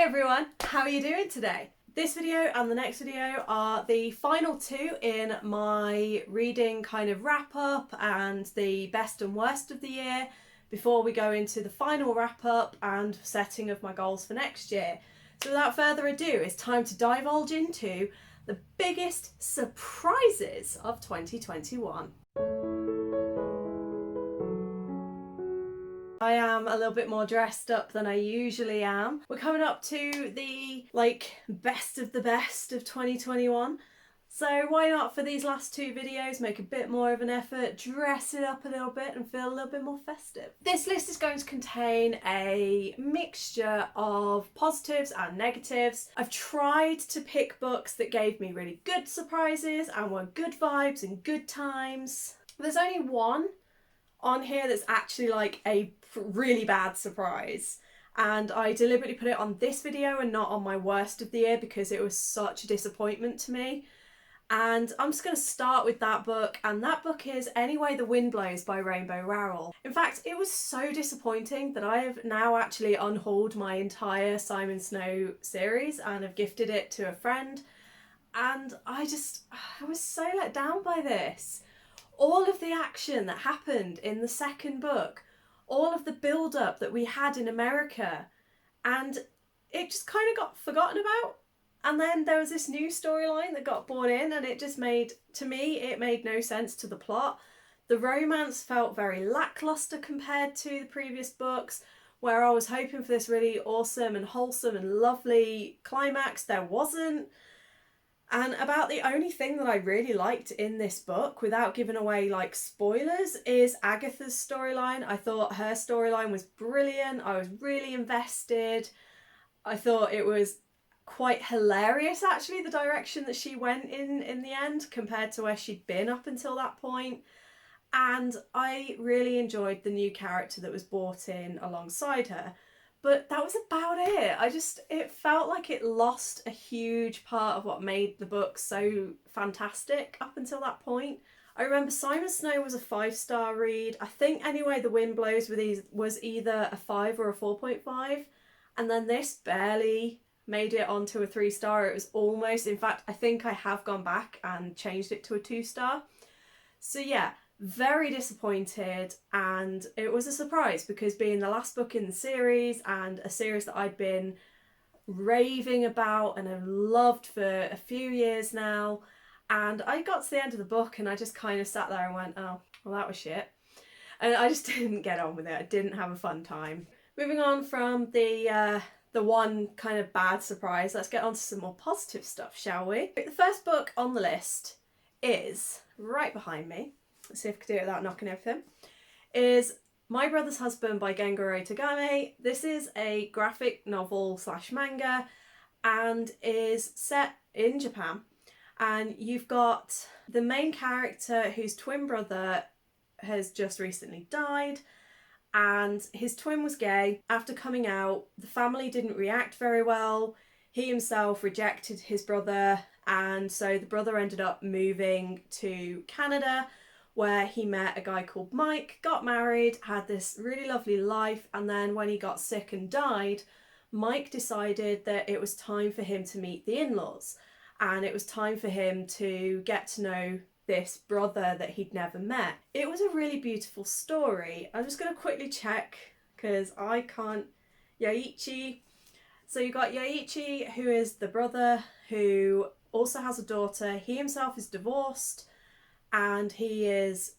everyone, how are you doing today? This video and the next video are the final two in my reading kind of wrap up and the best and worst of the year before we go into the final wrap up and setting of my goals for next year. So without further ado, it's time to divulge into the biggest surprises of 2021. I am a little bit more dressed up than I usually am. We're coming up to the best of the best of 2021. So why not, for these last two videos, make a bit more of an effort, dress it up a little bit and feel a little bit more festive. This list is going to contain a mixture of positives and negatives. I've tried to pick books that gave me really good surprises and were good vibes and good times. There's only one on here that's actually like a really bad surprise, and I deliberately put it on this video and not on my worst of the year because it was such a disappointment to me. And I'm just going to start with that book, and that book is Anyway the Wind Blows by Rainbow Rowell. In fact, it was so disappointing that I have now actually unhauled my entire Simon Snow series and have gifted it to a friend, and I was so let down by this. All of the action that happened in the second book, all of the build-up that we had in America, and it just kind of got forgotten about. And then there was this new storyline that got brought in, and it just made, to me, it made no sense to the plot. The romance felt very lackluster compared to the previous books, where I was hoping for this really awesome and wholesome and lovely climax. There wasn't. And about the only thing that I really liked in this book, without giving away like spoilers, is Agatha's storyline. I thought her storyline was brilliant. I was really invested. I thought it was quite hilarious, actually, the direction that she went in the end compared to where she'd been up until that point. And I really enjoyed the new character that was brought in alongside her. But that was about it. It felt like it lost a huge part of what made the book so fantastic up until that point. I remember Simon Snow was a 5-star read. I think Anyway the Wind Blows was either a 5 or a 4.5. And then this barely made it onto a 3-star. It was almost, in fact, I think I have gone back and changed it to a 2-star. So yeah, very disappointed, and it was a surprise because being the last book in the series and a series that I'd been raving about and have loved for a few years now, and I got to the end of the book and I just kind of sat there and went, oh, well, that was shit. And I just didn't get on with it. I didn't have a fun time. Moving on from the one kind of bad surprise, let's get on to some more positive stuff, shall we? The first book on the list is right behind me. Let's see if I can do it without knocking everything. Is My Brother's Husband by Gengaro Tagame. This is a graphic novel / manga and is set in Japan. And you've got the main character whose twin brother has just recently died, and his twin was gay. After coming out, the family didn't react very well. He himself rejected his brother, and so the brother ended up moving to Canada, where he met a guy called Mike, got married, had this really lovely life, and then when he got sick and died, Mike decided that it was time for him to meet the in-laws, and it was time for him to get to know this brother that he'd never met. It was a really beautiful story. I'm just going to quickly check because I can't... Yaichi. So you got Yaichi, who is the brother who also has a daughter. He himself is divorced, and he is,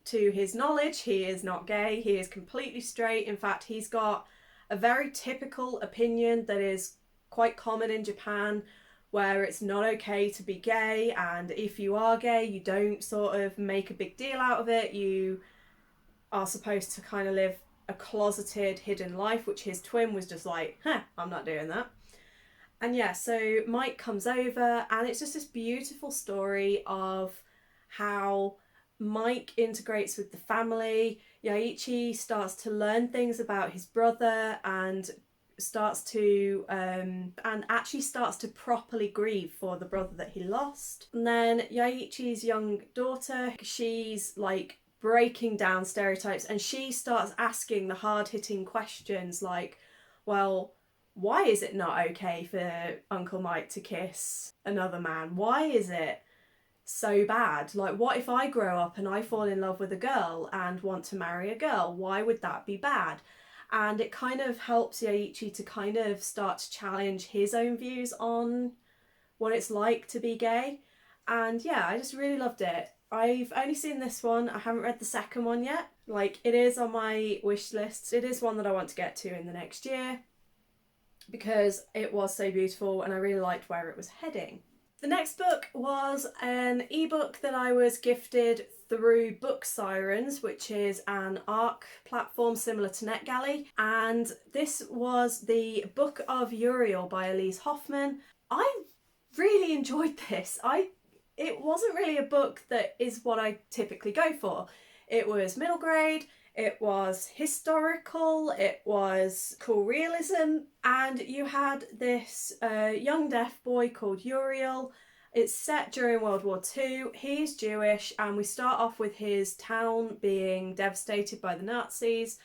to his knowledge, he is not gay. He is completely straight. In fact, he's got a very typical opinion that is quite common in Japan, where it's not okay to be gay, and if you are gay, you don't sort of make a big deal out of it. You are supposed to kind of live a closeted, hidden life, which his twin was just like, I'm not doing that. And yeah, so Mike comes over, and it's just this beautiful story of how Mike integrates with the family. Yaichi starts to learn things about his brother and starts to properly grieve for the brother that he lost. And then Yaichi's young daughter, she's like breaking down stereotypes, and she starts asking the hard-hitting questions like, well, why is it not okay for Uncle Mike to kiss another man? Why is it so bad? Like, what if I grow up and I fall in love with a girl and want to marry a girl? Why would that be bad? And it kind of helps Yoichi to kind of start to challenge his own views on what it's like to be gay. And yeah, I just really loved it. I've only seen this one. I haven't read the second one yet. Like, it is on my wish list. It is one that I want to get to in the next year because it was so beautiful and I really liked where it was heading. The next book was an ebook that I was gifted through Book Sirens, which is an ARC platform similar to NetGalley. And this was the Book of Uriel by Elise Hoffman. I really enjoyed this. It wasn't really a book that is what I typically go for. It was middle grade, it was historical, it was cool realism, and you had this young deaf boy called Uriel. It's set during World War II. He's Jewish, and we start off with his town being devastated by the Nazis,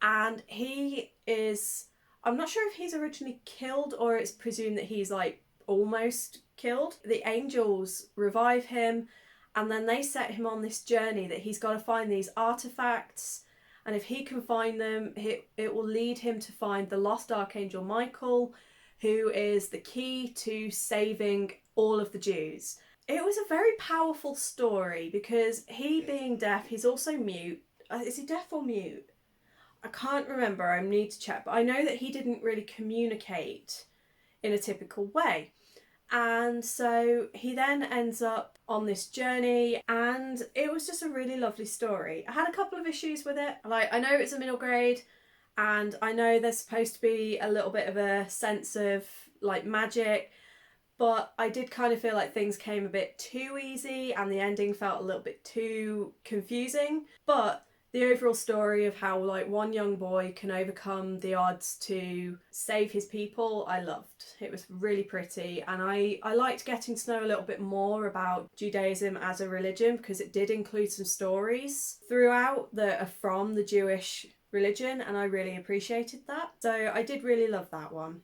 and he is, I'm not sure if he's originally killed or it's presumed that he's like almost killed. The angels revive him and then they set him on this journey that he's got to find these artifacts, and if he can find them, it will lead him to find the lost Archangel Michael, who is the key to saving all of the Jews. It was a very powerful story because he being deaf, he's also mute. Is he deaf or mute? I can't remember, I need to check, but I know that he didn't really communicate in a typical way. And so he then ends up on this journey, and it was just a really lovely story. I had a couple of issues with it. Like, I know it's a middle grade, and I know there's supposed to be a little bit of a sense of like magic, but I did kind of feel like things came a bit too easy and the ending felt a little bit too confusing. But the overall story of how like one young boy can overcome the odds to save his people, I loved. It was really pretty, and I liked getting to know a little bit more about Judaism as a religion because it did include some stories throughout that are from the Jewish religion, and I really appreciated that. So I did really love that one.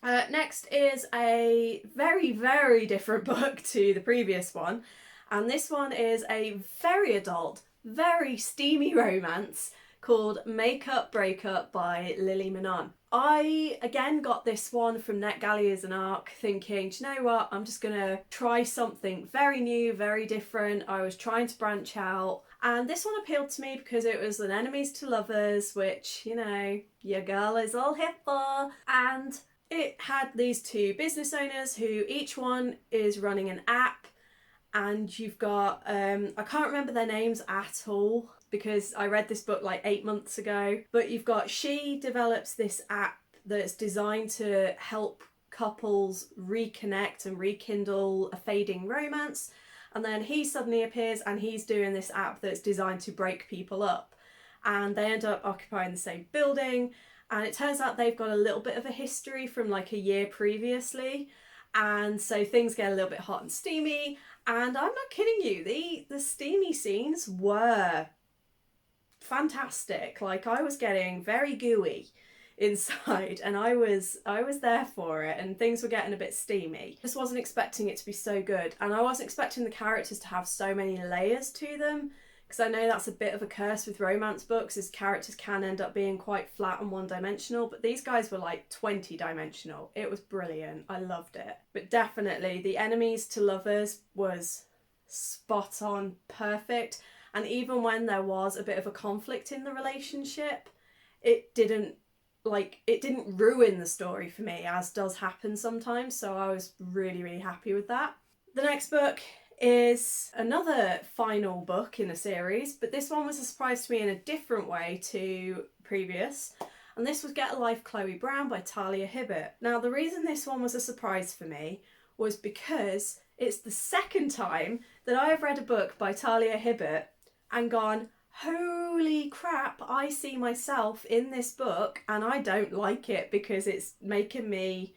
Next is a very, very different book to the previous one, and this one is a very adult, very steamy romance called Make Up Breakup by Lily Manon. I again got this one from NetGalley as an ARC, thinking, do you know what, I'm just gonna try something very new, very different. I was trying to branch out, and this one appealed to me because it was an enemies to lovers, which, you know, your girl is all hip for, and it had these two business owners who each one is running an app, and you've got, I can't remember their names at all because I read this book like 8 months ago, but you've got, she develops this app that's designed to help couples reconnect and rekindle a fading romance, and then he suddenly appears and he's doing this app that's designed to break people up, and they end up occupying the same building, and it turns out they've got a little bit of a history from like a year previously, and so things get a little bit hot and steamy. And I'm not kidding you, the steamy scenes were fantastic. Like, I was getting very gooey inside, and I was there for it, and things were getting a bit steamy. Just wasn't expecting it to be so good, and I wasn't expecting the characters to have so many layers to them, because I know that's a bit of a curse with romance books, is characters can end up being quite flat and one-dimensional, but these guys were like 20-dimensional. It was brilliant. I loved it. But definitely the enemies to lovers was spot on, perfect, and even when there was a bit of a conflict in the relationship, it didn't ruin the story for me, as does happen sometimes, so I was really, really happy with that. The next book is another final book in a series, but this one was a surprise to me in a different way to previous, and this was Get a Life Chloe Brown by Talia Hibbert. Now, the reason this one was a surprise for me was because it's the second time that I have read a book by Talia Hibbert and gone, holy crap, I see myself in this book and I don't like it because it's making me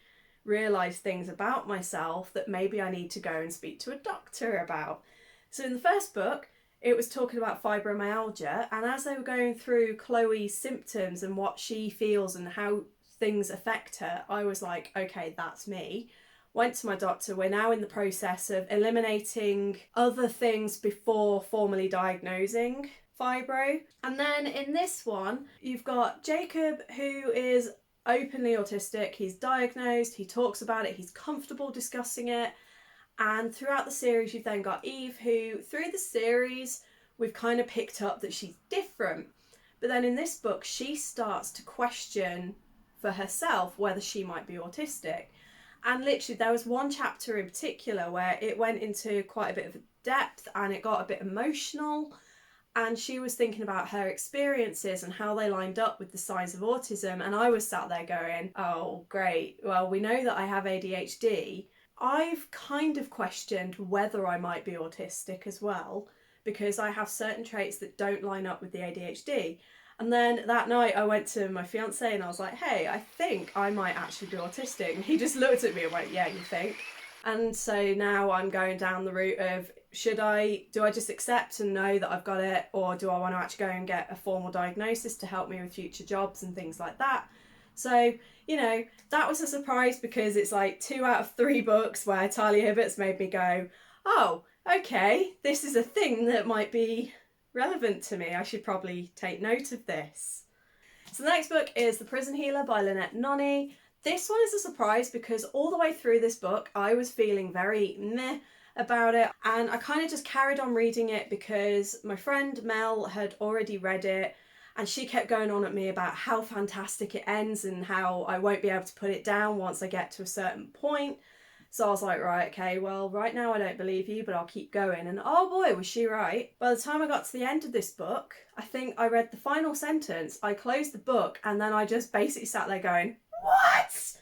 realise things about myself that maybe I need to go and speak to a doctor about. So in the first book, it was talking about fibromyalgia, and as they were going through Chloe's symptoms and what she feels and how things affect her, I was like, okay, that's me. Went to my doctor. We're now in the process of eliminating other things before formally diagnosing fibro. And then in this one, you've got Jacob, who is openly autistic. He's diagnosed, he talks about it, he's comfortable discussing it. And throughout the series, you've then got Eve, who through the series, we've kind of picked up that she's different. But then in this book, she starts to question for herself whether she might be autistic. And literally, there was one chapter in particular where it went into quite a bit of depth and it got a bit emotional. And she was thinking about her experiences and how they lined up with the signs of autism. And I was sat there going, oh, great. Well, we know that I have ADHD. I've kind of questioned whether I might be autistic as well, because I have certain traits that don't line up with the ADHD. And then that night I went to my fiance and I was like, hey, I think I might actually be autistic. And he just looked at me and went, yeah, you think? And so now I'm going down the route of, do I just accept and know that I've got it, or do I want to actually go and get a formal diagnosis to help me with future jobs and things like that? So, you know, that was a surprise, because it's like 2 out of 3 books where Talia Hibbert's made me go, oh, okay, this is a thing that might be relevant to me. I should probably take note of this. So the next book is The Prison Healer by Lynette Noni. This one is a surprise because all the way through this book I was feeling very meh about it, and I kind of just carried on reading it because my friend Mel had already read it and she kept going on at me about how fantastic it ends and how I won't be able to put it down once I get to a certain point. So I was like, right, okay, well, right now I don't believe you, but I'll keep going. And oh boy, was she right. By the time I got to the end of this book, I think I read the final sentence, I closed the book, and then I just basically sat there going, what?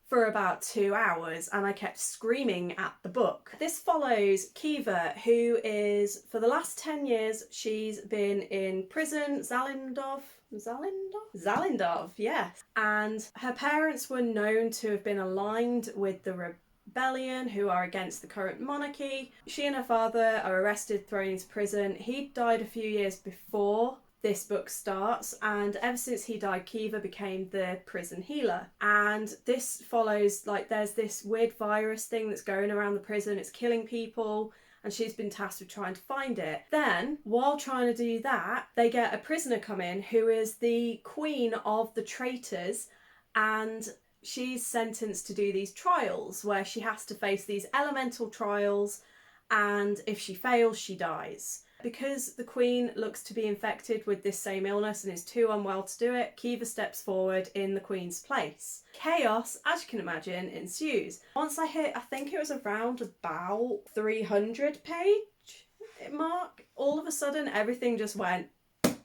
For about 2 hours, and I kept screaming at the book. This follows Kiva, who is, for the last 10 years, she's been in prison, Zalindov, yes. And her parents were known to have been aligned with the rebellion, who are against the current monarchy. She and her father are arrested, thrown into prison. He died a few years before this book starts, and ever since he died, Kiva became the prison healer. And this follows, like, there's this weird virus thing that's going around the prison, it's killing people, and she's been tasked with trying to find it. Then, while trying to do that, they get a prisoner come in who is the queen of the traitors, and she's sentenced to do these trials where she has to face these elemental trials, and if she fails, she dies. Because the queen looks to be infected with this same illness and is too unwell to do it, Kiva steps forward in the queen's place. Chaos, as you can imagine, ensues. Once I hit, I think it was around about 300 page mark, all of a sudden everything just went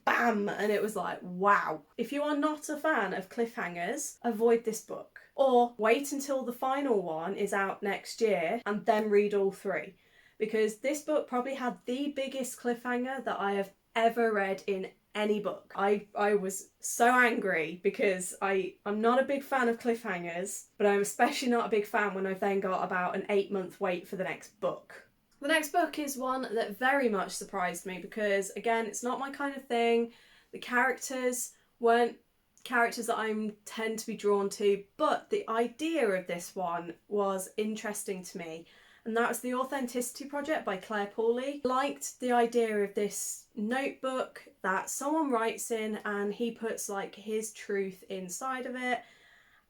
bam, and it was like, wow. If you are not a fan of cliffhangers, avoid this book. Or wait until the final one is out next year and then read all 3. Because this book probably had the biggest cliffhanger that I have ever read in any book. I was so angry because I'm not a big fan of cliffhangers, but I'm especially not a big fan when I've then got about an 8-month wait for the next book. The next book is one that very much surprised me because, again, it's not my kind of thing. The characters weren't characters that I tend to be drawn to, but the idea of this one was interesting to me. And that was The Authenticity Project by Claire Pauly. I liked the idea of this notebook that someone writes in and he puts like his truth inside of it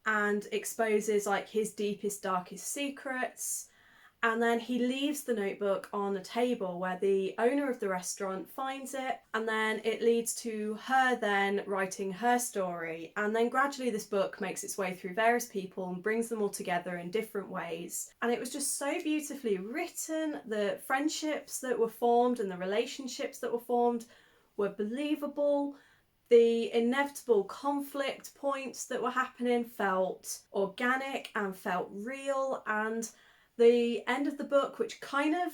and exposes like his deepest, darkest secrets. And then he leaves the notebook on a table where the owner of the restaurant finds it, and then it leads to her then writing her story. And then gradually this book makes its way through various people and brings them all together in different ways. And it was just so beautifully written. The friendships that were formed and the relationships that were formed were believable. The inevitable conflict points that were happening felt organic and felt real, and the end of the book, which kind of,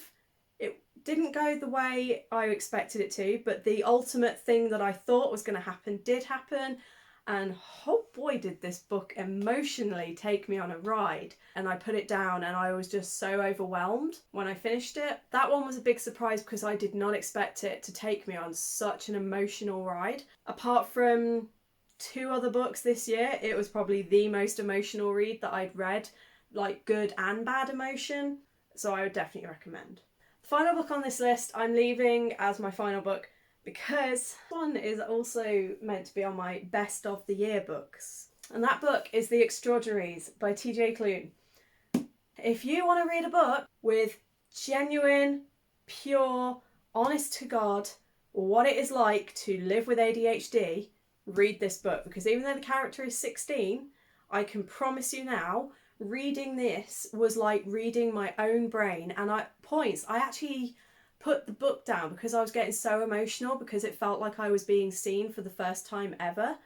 it didn't go the way I expected it to, but the ultimate thing that I thought was going to happen did happen. And oh boy, did this book emotionally take me on a ride. And I put it down and I was just so overwhelmed when I finished it. That one was a big surprise because I did not expect it to take me on such an emotional ride. Apart from 2 other books this year, it was probably the most emotional read that I'd read, like good and bad emotion. So I would definitely recommend. The final book on this list I'm leaving as my final book because one is also meant to be on my best of the year books. And that book is The Extraordinaries by TJ Klune. If you want to read a book with genuine, pure, honest to God, what it is like to live with ADHD, read this book, because even though the character is 16, I can promise you now, reading this was like reading my own brain. And at points, I actually put the book down because I was getting so emotional because it felt like I was being seen for the first time ever.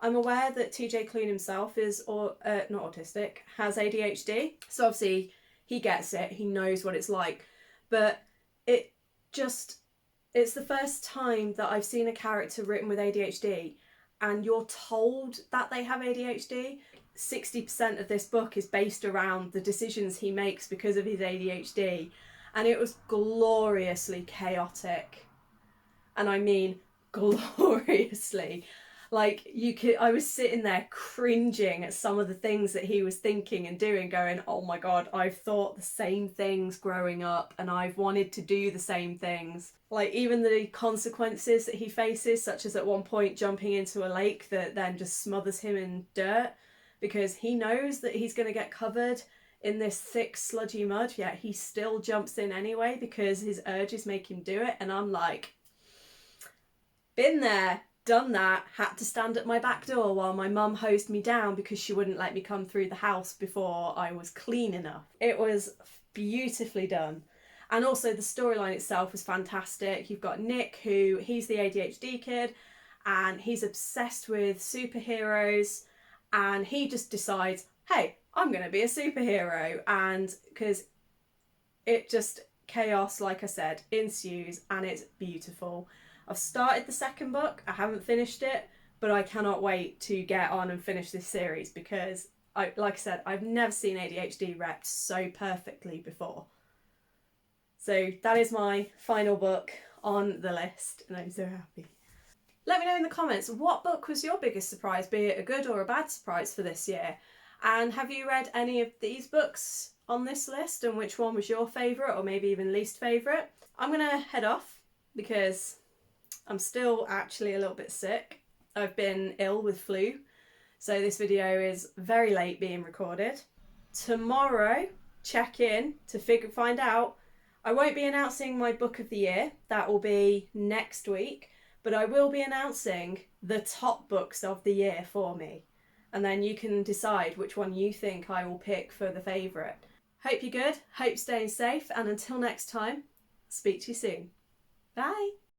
I'm aware that TJ Klune himself is not autistic, has ADHD. So obviously he gets it, he knows what it's like. But it's the first time that I've seen a character written with ADHD and you're told that they have ADHD. 60% of this book is based around the decisions he makes because of his ADHD. And it was gloriously chaotic. And I mean gloriously. Like, I was sitting there cringing at some of the things that he was thinking and doing, going, oh my God, I've thought the same things growing up and I've wanted to do the same things. Like, even the consequences that he faces, such as at one point jumping into a lake that then just smothers him in dirt because he knows that he's going to get covered in this thick, sludgy mud, yet he still jumps in anyway because his urges make him do it. And I'm like, been there. Done that, had to stand at my back door while my mum hosed me down because she wouldn't let me come through the house before I was clean enough. It was beautifully done. And also the storyline itself was fantastic. You've got Nick, he's the ADHD kid, and he's obsessed with superheroes, and he just decides, hey, I'm going to be a superhero. And because chaos, like I said, ensues, and it's beautiful. I've started the second book, I haven't finished it, but I cannot wait to get on and finish this series because, like I said, I've never seen ADHD repped so perfectly before. So that is my final book on the list, and I'm so happy. Let me know in the comments, what book was your biggest surprise, be it a good or a bad surprise for this year? And have you read any of these books on this list, and which one was your favourite or maybe even least favourite? I'm going to head off because I'm still actually a little bit sick. I've been ill with flu, so this video is very late being recorded. Tomorrow, check in to find out. I won't be announcing my book of the year, that will be next week, but I will be announcing the top books of the year for me. And then you can decide which one you think I will pick for the favourite. Hope you're good, hope staying safe, and until next time, speak to you soon. Bye!